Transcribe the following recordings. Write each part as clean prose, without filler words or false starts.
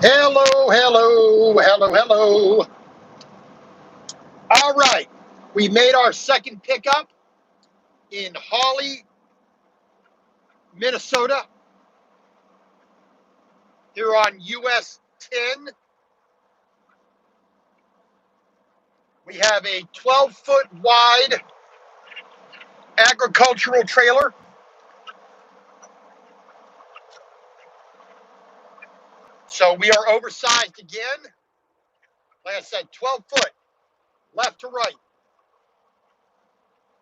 Hello, hello, hello, hello. All right. We made our second pickup in Hawley, Minnesota, here on US 10. We have a 12-foot wide agricultural trailer. So we are oversized again. Like I said, 12 foot, left to right.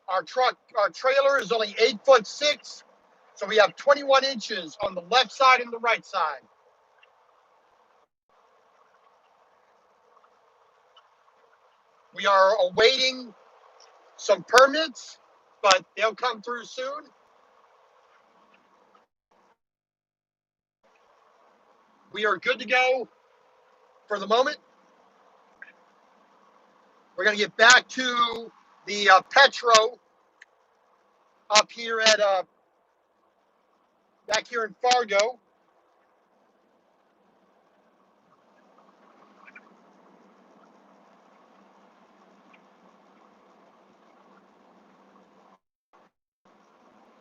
Our trailer is only 8'6", so we have 21 inches on the left side and the right side. We are awaiting some permits, but they'll come through soon. We are good to go for the moment. We're going to get back to the Petro up here at back here in Fargo.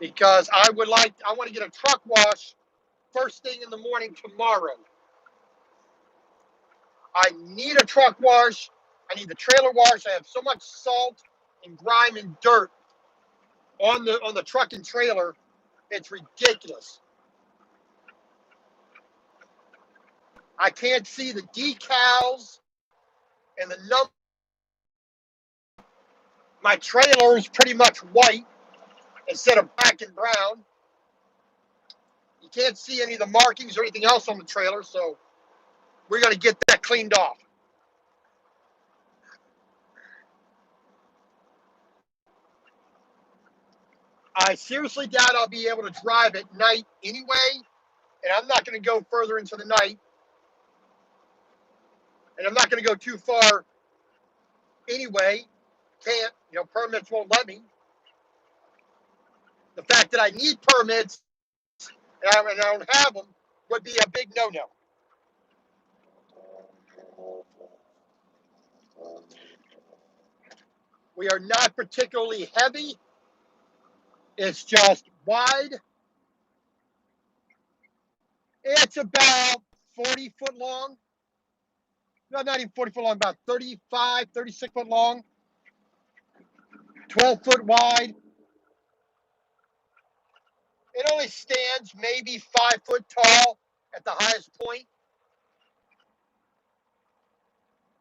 Because I want to get a truck wash first thing in the morning tomorrow. I need a truck wash. I need the trailer wash. I have so much salt and grime and dirt on the truck and trailer. It's ridiculous. I can't see the decals and the number. My trailer is pretty much white instead of black and brown. You can't see any of the markings or anything else on the trailer, so we're going to get that cleaned off. I seriously doubt I'll be able to drive at night anyway, and I'm not going to go further into the night, and I'm not going to go too far anyway. Can't, permits won't let me. The fact that I need permits and I don't have them would be a big no-no. We are not particularly heavy. It's just wide. It's about 40 foot long. No, not even 40 foot long, about 35, 36 foot long. 12 foot wide. It only stands maybe 5 foot tall at the highest point.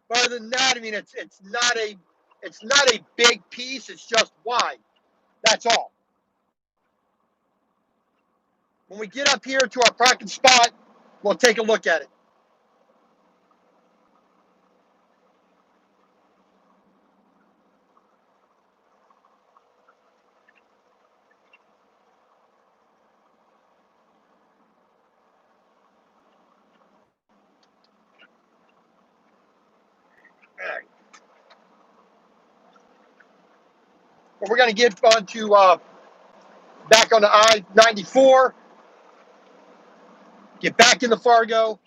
But other than that, I mean, it's not a big piece. It's just wide. That's all. When we get up here to our parking spot, we'll take a look at it. All right. Well, we're going to get onto back on the I-94, get back into Fargo,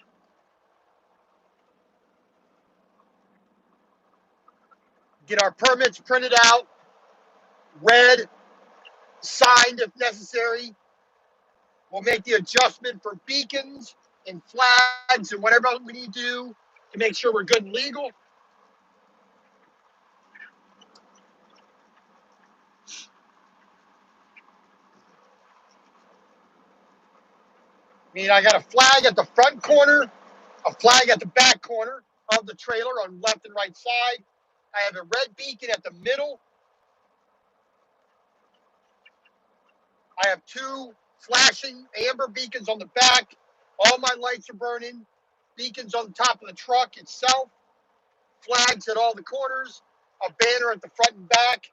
get our permits printed out, read, signed if necessary. We'll make the adjustment for beacons and flags and whatever else we need to do to make sure we're good and legal. I mean, I got a flag at the front corner, a flag at the back corner of the trailer on left and right side. I have a red beacon at the middle. I have 2 flashing amber beacons on the back. All my lights are burning. Beacons on the top of the truck itself. Flags at all the corners. A banner at the front and back.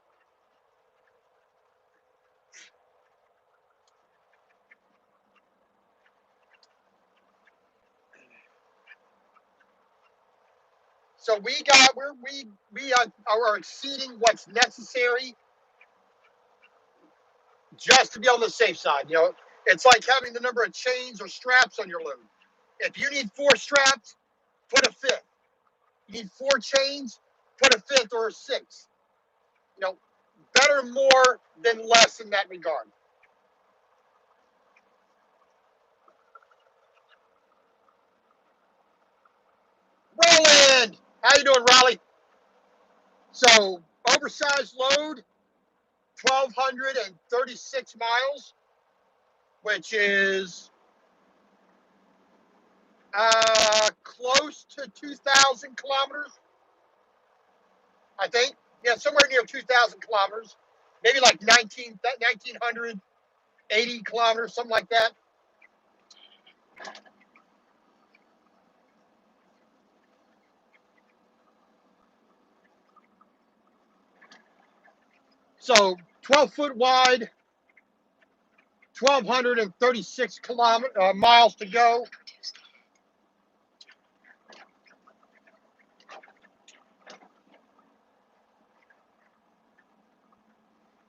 So we are exceeding what's necessary just to be on the safe side. You know, it's like having the number of chains or straps on your load. If you need 4 straps, put a 5th. You need 4 chains, put a 5th or a 6th. You know, better more than less in that regard. Roland, how you doing, Raleigh? So oversized load, 1,236 miles, which is close to 2,000 kilometers, I think. Yeah, somewhere near 2,000 kilometers, maybe like 1,980 kilometers, something like that. So 12-foot wide, 1,236 miles to go.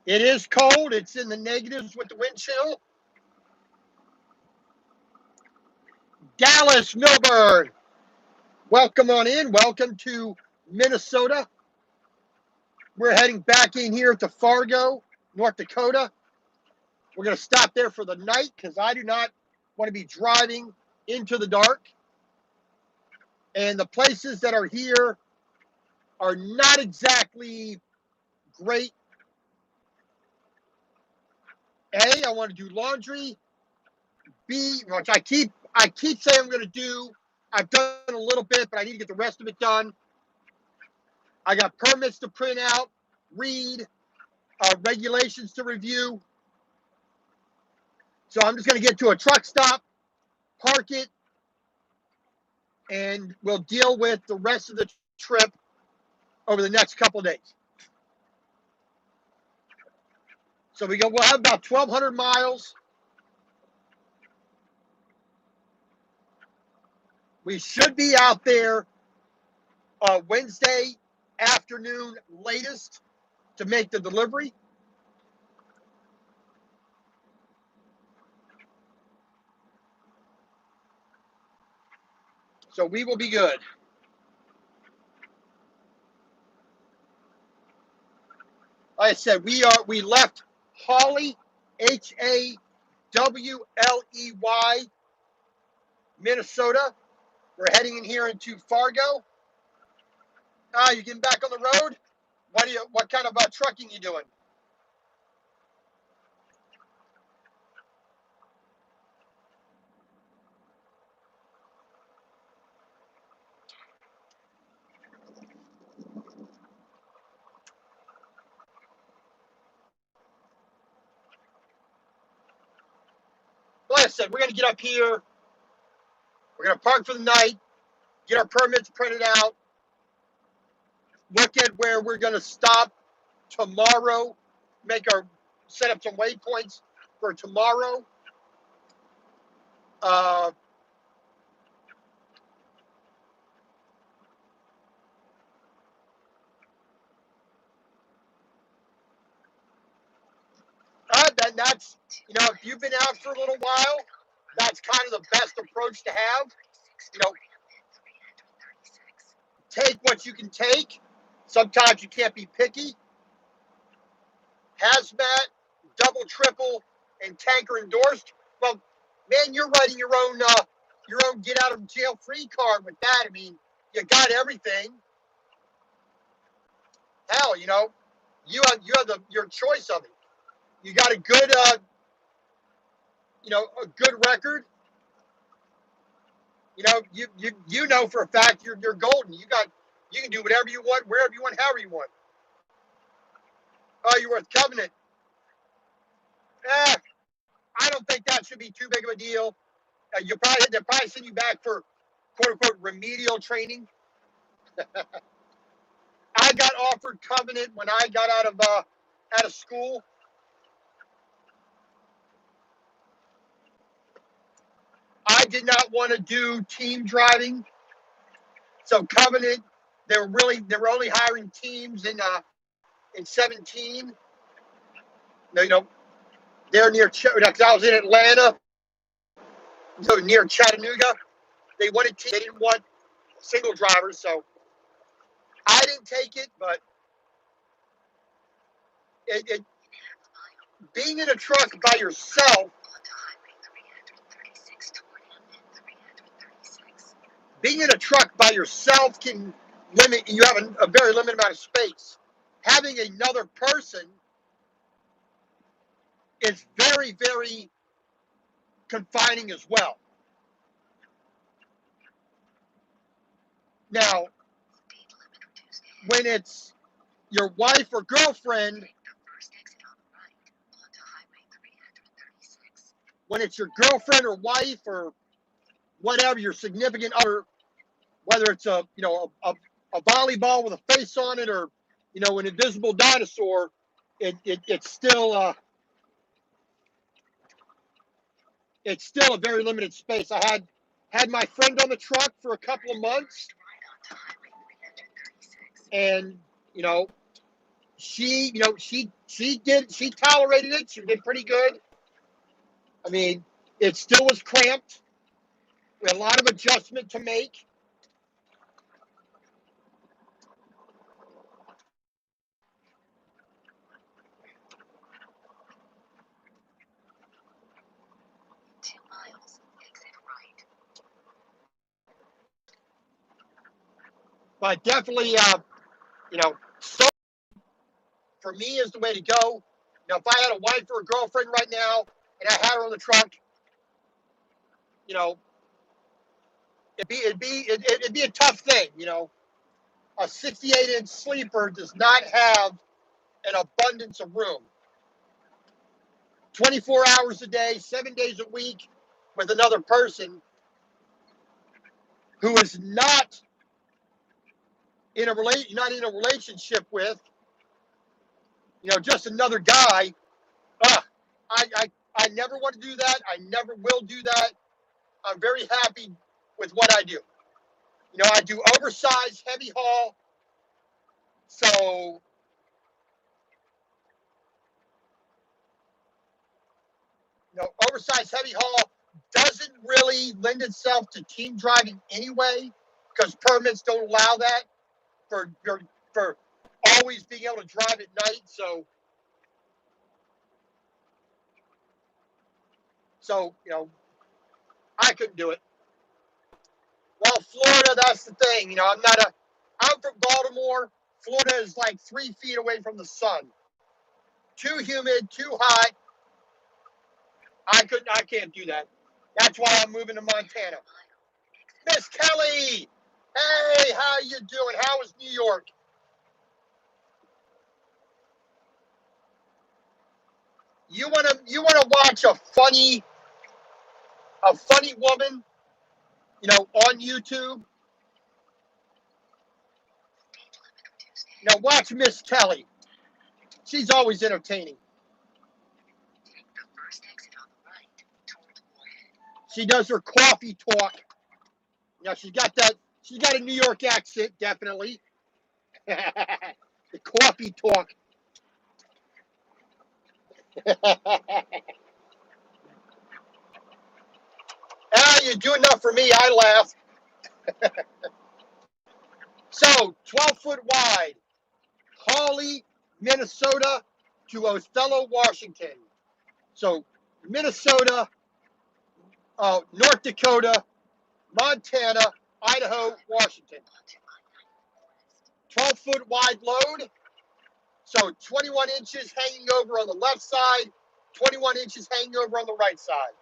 It is cold. It's in the negatives with the wind chill. Dallas Milburn, welcome on in. Welcome to Minnesota. We're heading back in here to Fargo, North Dakota. We're going to stop there for the night because I do not want to be driving into the dark. And the places that are here are not exactly great. A, I want to do laundry. B, which I keep saying I'm going to do. I've done a little bit, but I need to get the rest of it done. I got permits to print out, read, regulations to review. So I'm just going to get to a truck stop, park it, and we'll deal with the rest of the trip over the next couple of days. So we'll have about 1,200 miles. We should be out there Wednesday afternoon latest to make the delivery. So we will be good. Like I said, we left Hawley, Hawley, Minnesota. We're heading in here into Fargo. You getting back on the road? What kind of trucking you doing? Like I said, we're going to get up here. We're going to park for the night, get our permits printed out, look at where we're going to stop tomorrow, set up some waypoints for tomorrow. That's, if you've been out for a little while, that's kind of the best approach to have. Take what you can take. Sometimes you can't be picky. Hazmat, double, triple, and tanker endorsed. Well, man, you're writing your own get out of jail free card with that. I mean, you got everything. Hell, you have your choice of it. You got a good a good record. You know for a fact you're golden. You got You can do whatever you want, wherever you want, however you want. Oh, you're with Covenant. I don't think that should be too big of a deal. They'll probably send you back for quote unquote remedial training. I got offered Covenant when I got out of school. I did not want to do team driving, so Covenant they were only hiring teams in 17. You know, they're near because I was in Atlanta, so near Chattanooga. They didn't want single drivers, so I didn't take it. But it being in a truck by yourself, can limit. You have a very limited amount of space. Having another person is very, very confining as well. Now, when it's your wife or girlfriend, or whatever, your significant other, whether it's a volleyball with a face on it or an invisible dinosaur, it's still a very limited space. I had my friend on the truck for a couple of months, and she tolerated it. She did pretty good. I mean, it still was cramped. We had a lot of adjustment to make. But definitely, so for me is the way to go. If I had a wife or a girlfriend right now and I had her on the truck, it'd be a tough thing. A 68-inch sleeper does not have an abundance of room. 24 hours a day, 7 days a week, with another person who is not in a relationship with, just another guy. I never want to do that. I never will do that. I'm very happy with what I do. I do oversized, heavy haul. So, oversized, heavy haul doesn't really lend itself to team driving anyway, because permits don't allow that for always being able to drive at night. So I couldn't do it. Well, Florida, that's the thing. I'm from Baltimore. Florida is like 3 feet away from the sun. Too humid, too hot. I can't do that. That's why I'm moving to Montana. Miss Kelly, hey, how you doing? How is New York? You wanna watch a funny woman, on YouTube? Watch Miss Kelly. She's always entertaining. She does her coffee talk. She's got a New York accent, definitely. The coffee talk. You do enough for me, I laugh. So, 12-foot wide, Hawley, Minnesota to Othello, Washington. So, Minnesota, North Dakota, Montana, Idaho, Washington. 12-foot wide load. So 21 inches hanging over on the left side, 21 inches hanging over on the right side.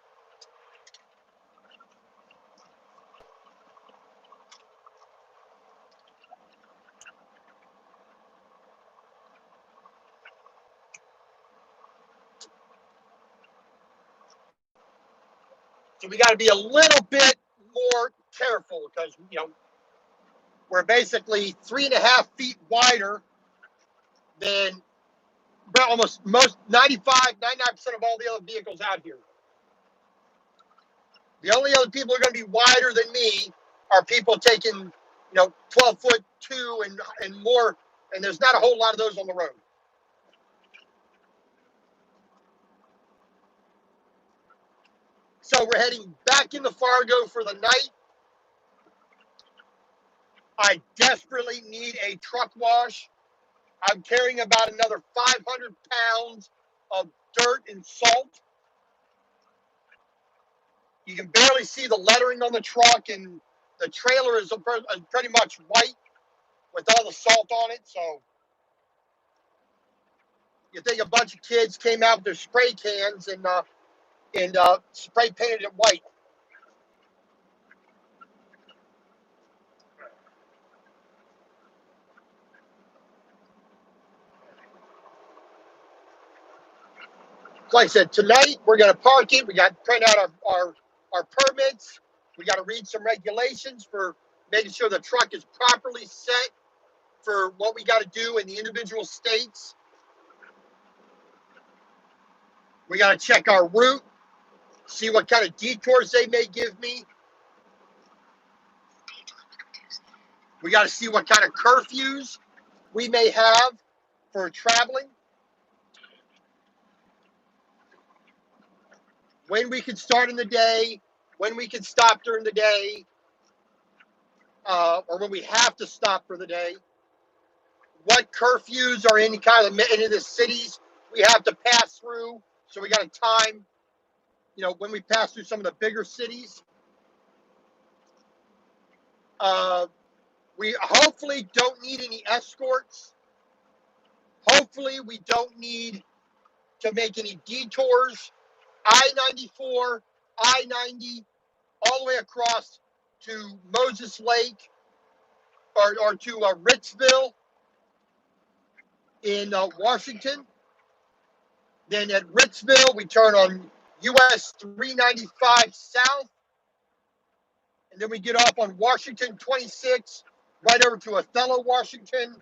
So we got to be a little bit more careful because, we're basically 3.5 feet wider than almost most 95, 99% of all the other vehicles out here. The only other people who are going to be wider than me are people taking, 12-foot 2 and more, and there's not a whole lot of those on the road. So we're heading back into Fargo for the night. I desperately need a truck wash. I'm carrying about another 500 pounds of dirt and salt. You can barely see the lettering on the truck, and the trailer is pretty much white with all the salt on it. So you think a bunch of kids came out with their spray cans and spray painted it white. Like I said, tonight we're going to park it. We got to print out our permits. We got to read some regulations for making sure the truck is properly set for what we got to do in the individual states. We got to check our route, see what kind of detours they may give me. We got to see what kind of curfews we may have for traveling. When we can start in the day, when we can stop during the day, or when we have to stop for the day. What curfews are in any of the cities we have to pass through. So we got to time, when we pass through some of the bigger cities. We hopefully don't need any escorts. Hopefully we don't need to make any detours. I-94, I-90, all the way across to Moses Lake or to Ritzville in Washington. Then at Ritzville, we turn on US 395 South. And then we get off on Washington 26, right over to Othello, Washington,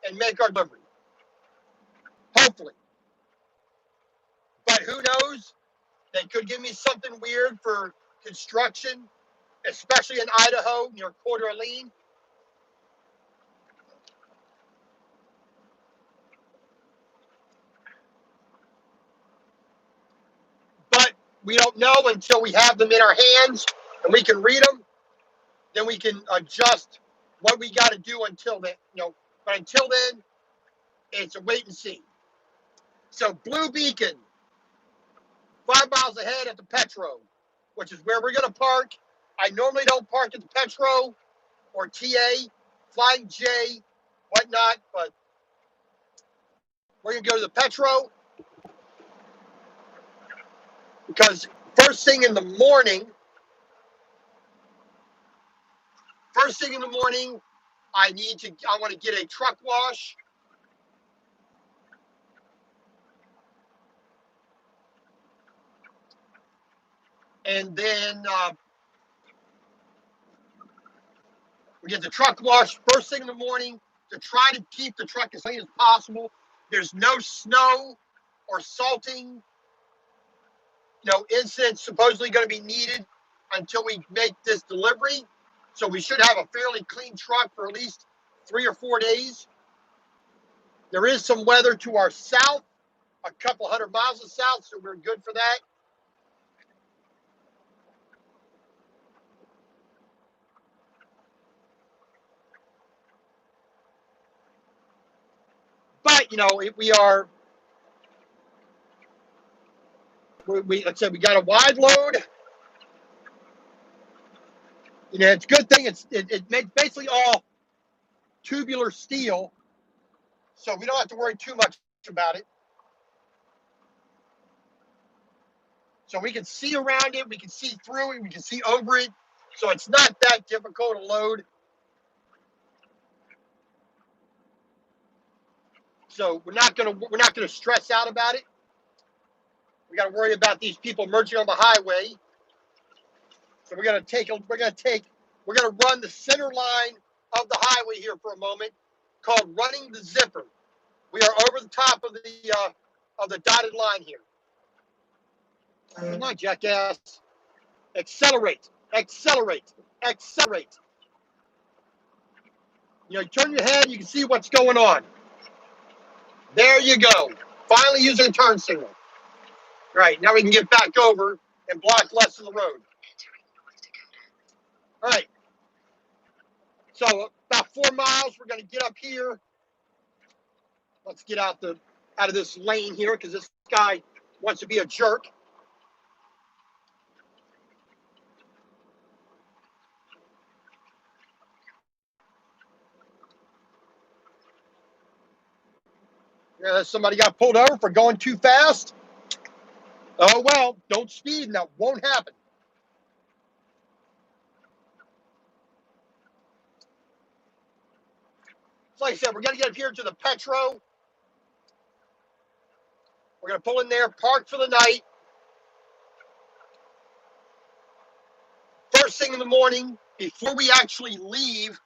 and make our delivery. Hopefully. But who knows? They could give me something weird for construction, especially in Idaho near Coeur d'Alene. But we don't know until we have them in our hands and we can read them. Then we can adjust what we got to do until then. But until then, it's a wait and see. So Blue Beacon, 5 miles ahead at the Petro, which is where we're going to park. I normally don't park at the Petro or TA, Flying J, whatnot, but we're going to go to the Petro because first thing in the morning, I want to get a truck wash. And then we get the truck wash first thing in the morning to try to keep the truck as clean as possible. There's no snow or salting, incidents supposedly going to be needed until we make this delivery. So we should have a fairly clean truck for at least 3 or 4 days. There is some weather to our south, a couple 100 miles of south, so we're good for that. But, like I said, we got a wide load. It's a good thing it makes basically all tubular steel, so we don't have to worry too much about it. So we can see around it, we can see through it, we can see over it. So it's not that difficult to load. So we're not gonna stress out about it. We got to worry about these people merging on the highway. So we're gonna run the center line of the highway here for a moment, called running the zipper. We are over the top of the dotted line here. Come on, jackass. Accelerate, accelerate, accelerate. You turn your head, you can see what's going on. There you go. Finally using a turn signal. All right, now we can get back over and block less of the road. All right. So about 4 miles, we're going to get up here. Let's get out of this lane here because this guy wants to be a jerk. Somebody got pulled over for going too fast. Oh, well, don't speed and that won't happen. So like I said, we're going to get up here to the Petro. We're going to pull in there, park for the night. First thing in the morning, before we actually leave,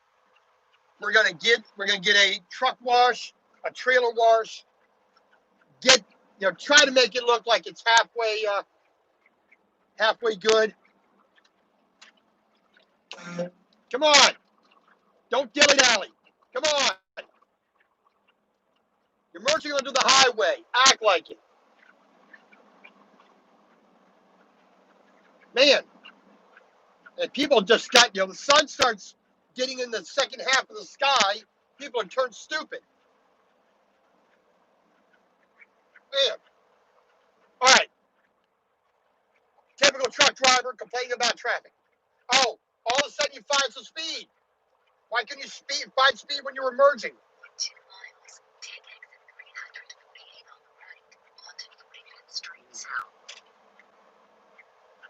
we're going to get a truck wash, a trailer wash. Try to make it look like it's halfway good. Come on. Don't dilly-dally. Come on. You're merging onto the highway. Act like it. Man. And people just got, the sun starts getting in the second half of the sky. People turn stupid. Man. All right. Typical truck driver complaining about traffic. Oh, all of a sudden you find some speed. Why couldn't you find speed when you were merging? 2 miles. Take exit 300 leading on the right onto 45th Street South.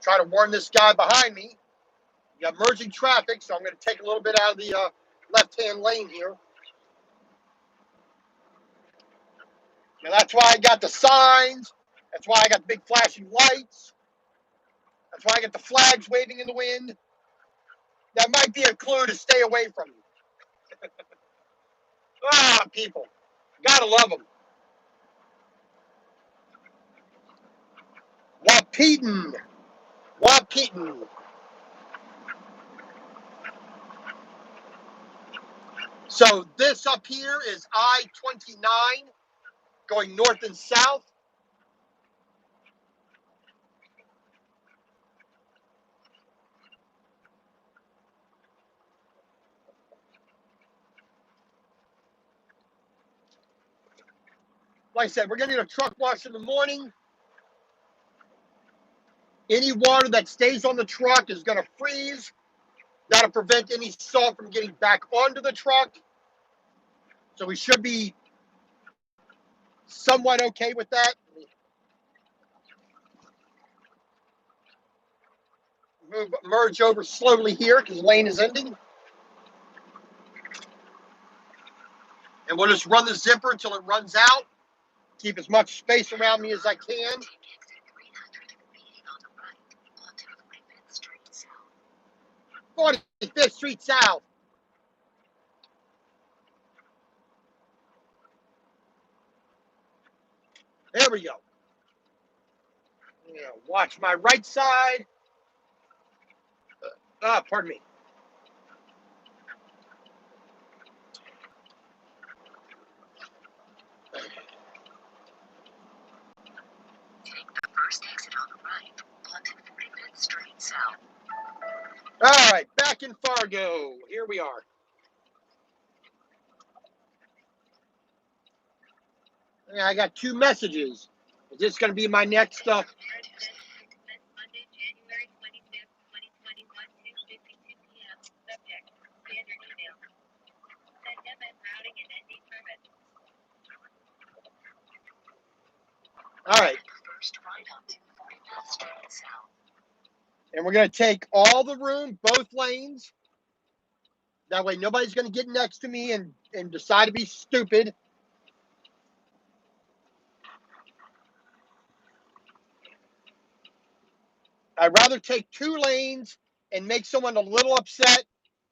Try to warn this guy behind me. You got merging traffic, so I'm going to take a little bit out of the left-hand lane here. Now that's why I got the signs. That's why I got the big flashing lights. That's why I got the flags waving in the wind. That might be a clue to stay away from me. People. Gotta love them. Wahpeton. Wahpeton. So this up here is I-29 going north and south. Like I said, we're going to need a truck wash in the morning. Any water that stays on the truck is going to freeze. That'll prevent any salt from getting back onto the truck. So we should be somewhat okay with that. Merge over slowly here because the lane is ending. And we'll just run the zipper until it runs out. Keep as much space around me as I can. 45th Street South. There we go. Watch my right side. Pardon me. Take the first exit on the right onto 45th Street South. All right, back in Fargo. Here we are. I got 2 messages. Is this going to be my next stuff? Monday, January 25th, 2021, 2:52 p.m. Subject: standard email. Send MS routing and ending permit. All right. First right onto 45th Street South. And we're going to take all the room, both lanes. That way nobody's going to get next to me and decide to be stupid. I'd rather take 2 lanes and make someone a little upset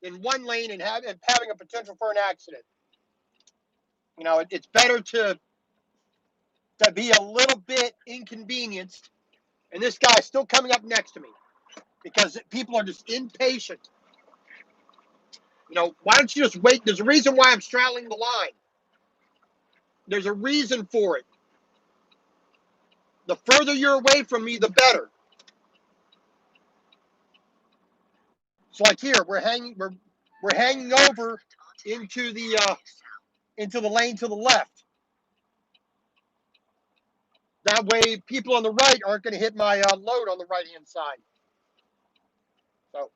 in one lane and having a potential for an accident. You know, it's better to be a little bit inconvenienced, and this guy's still coming up next to me because people are just impatient. You know, why don't you just wait? There's a reason why I'm straddling the line. There's a reason for it. The further you're away from me, the better. So like here, we're hanging over into the lane to the left. That way, people on the right aren't going to hit my load on the right-hand side. So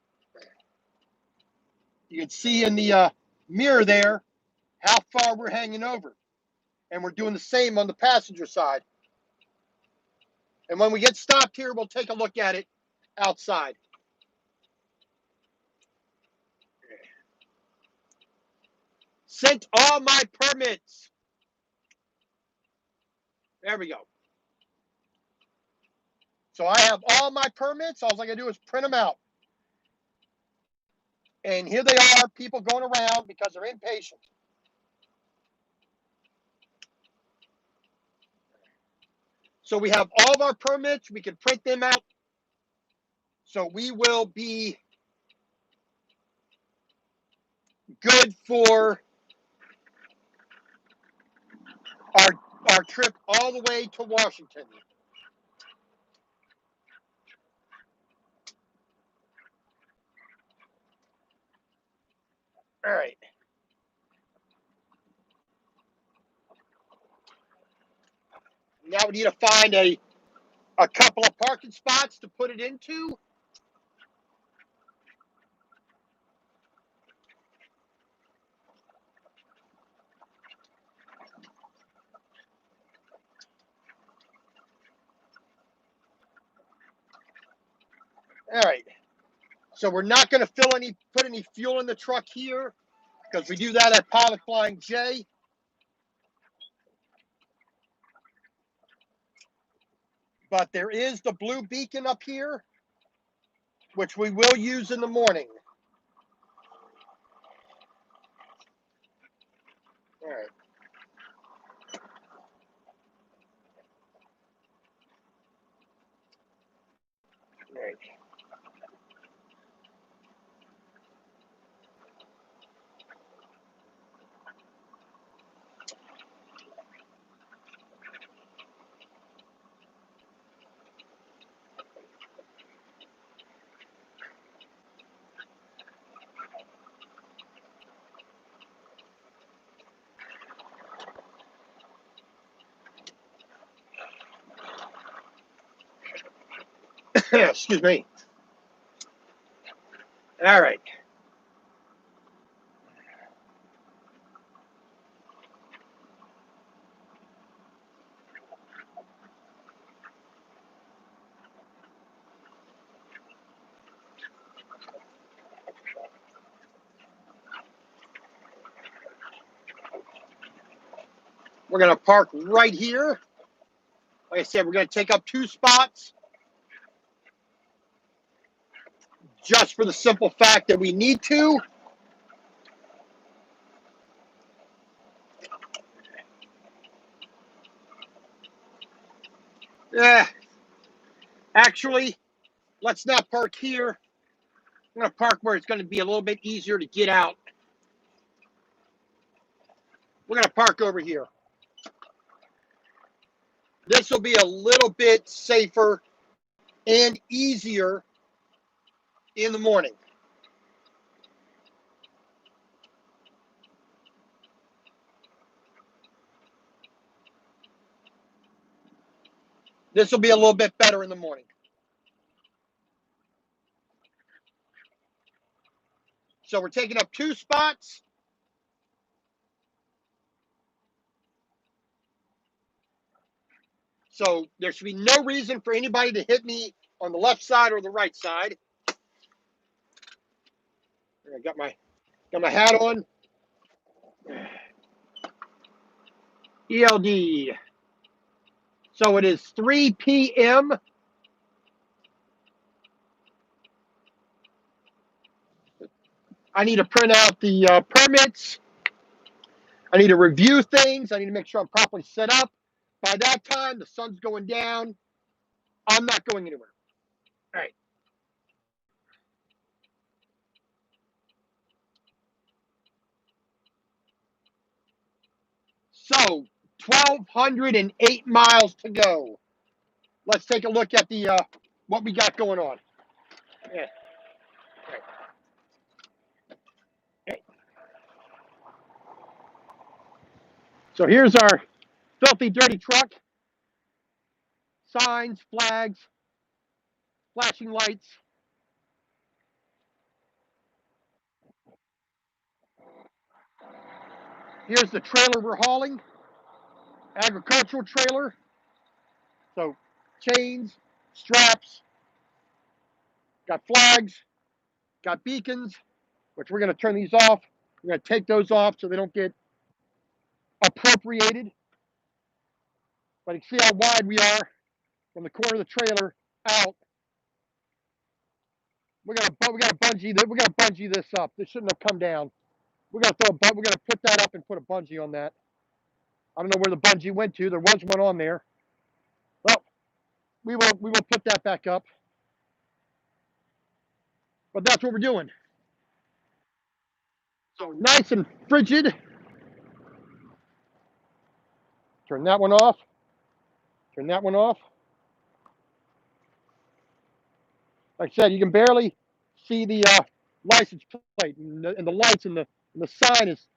you can see in the mirror there how far we're hanging over. And we're doing the same on the passenger side. And when we get stopped here, we'll take a look at it outside. Sent all my permits. There we go. So I have all my permits. All I got to do is print them out. And here they are, people going around because they're impatient. So we have all of our permits. We can print them out. So we will be good for our trip all the way to Washington. All right. Now we need to find a couple of parking spots to put it into. All right. So we're not going to put any fuel in the truck here because we do that at Pilot Flying J. But there is the blue beacon up here, which we will use in the morning. All right. All right. Excuse me. All right. We're going to park right here. Like I said, we're going to take up 2 spots just for the simple fact that we need to. Actually, let's not park here. I'm going to park where it's going to be a little bit easier to get out. We're going to park over here. This will be a little bit safer and easier in the morning. This will be a little bit better in the morning. So we're taking up 2 spots. So there should be no reason for anybody to hit me on the left side or the right side. I got my hat on. ELD. So it is 3 p.m. I need to print out the permits. I need to review things. I need to make sure I'm properly set up. By that time, the sun's going down. I'm not going anywhere. All right. So 1,208 miles to go. Let's take a look at the what we got going on. Yeah. Okay. So here's our filthy, dirty truck. Signs, flags, flashing lights. Here's the trailer we're hauling. Agricultural trailer. So chains, straps, got flags, got beacons, which we're going to turn these off. We're going to take those off so they don't get appropriated. But you can see how wide we are from the corner of the trailer out. We got to bungee this up. This shouldn't have come down. We're gonna put that up and put a bungee on that. I don't know where the bungee went to. There was one on there. Well, we will put that back up. But that's what we're doing. So nice and frigid. Turn that one off. Turn that one off. Like I said, you can barely see the license plate, and the lights and the sign is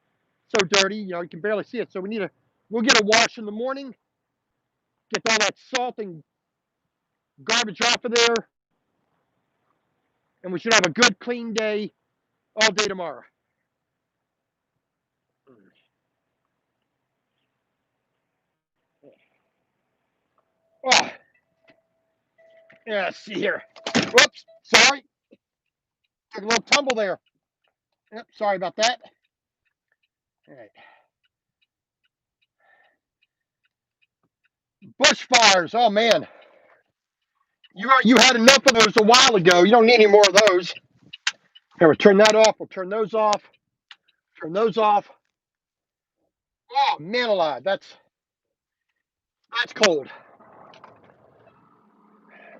so dirty. You can barely see it. So we'll get a wash in the morning. Get all that salt and garbage off of there, and we should have a good clean day all day tomorrow. Oh, yeah, let's see here. Whoops, sorry. Took a little tumble there. Yep, sorry about that. All right. Bushfires. Oh man, you had enough of those a while ago. You don't need any more of those. Here, we'll turn that off. We'll turn those off. Turn those off. Oh man, alive. That's cold.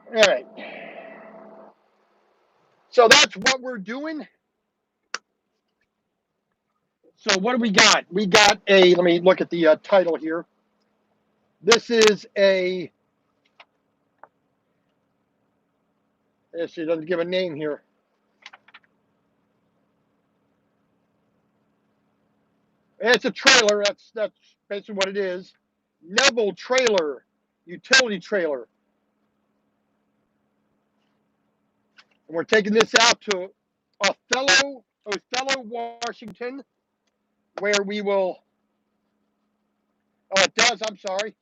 All right. So that's what we're doing. So what do we got? We got a. Let me look at the title here. This is a. Let's see, it doesn't give a name here. It's a trailer. That's basically what it is. Neville trailer, utility trailer. And we're taking this out to Othello, Washington, where we will. Oh, it does. I'm sorry.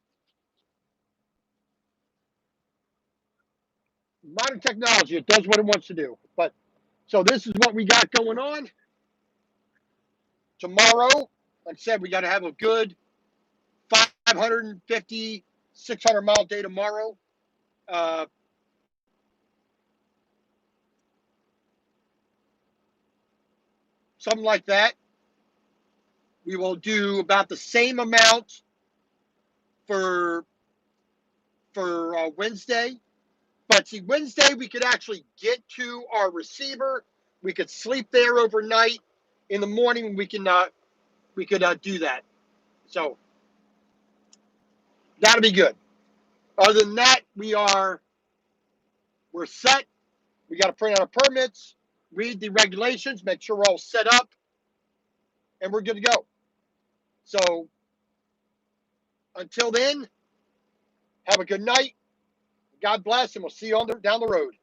Modern technology. It does what it wants to do. But so this is what we got going on. Tomorrow, like I said, we got to have a good 550, 600 mile day tomorrow. Something like that. We will do about the same amount for Wednesday. But see, Wednesday we could actually get to our receiver. We could sleep there overnight. In the morning we could do that. So that'll be good. Other than that, we're set. We got to print out our permits, read the regulations, make sure we're all set up, and we're good to go. So until then, have a good night. God bless, and we'll see you down the road.